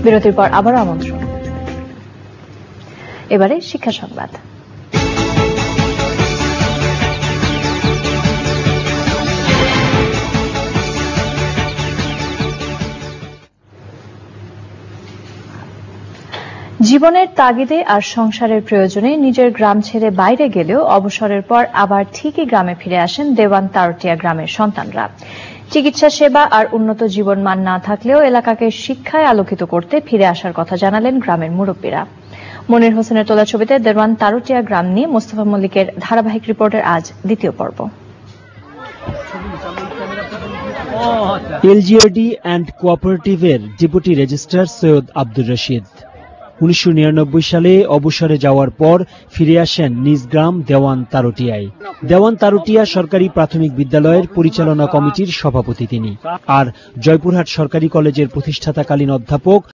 বিরতির পর আবারও আমন্ত্রণ। এবারে শিক্ষা সংবাদ। জীবনের তাগিদে আর সংসারের প্রয়োজনে নিজের গ্রাম ছেড়ে বাইরে গেলেও অবসরের পর আবার ঠিকই গ্রামে ফিরে আসেন দেওয়ান তারটিয়া গ্রামের সন্তানরা। চিকিৎসা সেবা আর উন্নত জীবনমান না থাকলেও এলাকাকে শিক্ষায় আলোকিত করতে ফিরে আসার কথা জানালেন গ্রামের মুরব্বীরা। মনির হোসেনের তোলা ছবিতে দেওয়ান তারটিয়া গ্রাম নিয়ে মোস্তফা মল্লিকের ধারাবাহিক রিপোর্টের আজ দ্বিতীয় পর্ব। এলজিআরডি অ্যান্ড কোঅপারেটিভের ডেপুটি রেজিস্ট্রার সৈয়দ আব্দুর রশিদ 1999 সালে অবসরে যাওয়ার পর ফিরে আসেন নিজ গ্রাম দেওয়ান তারটিয়ায়। দেওয়ান তারটিয়া সরকারি প্রাথমিক বিদ্যালয়ের পরিচালনা কমিটির সভাপতি তিনি, আর জয়পুরহাট সরকারি কলেজের প্রতিষ্ঠাতাকালীন অধ্যাপক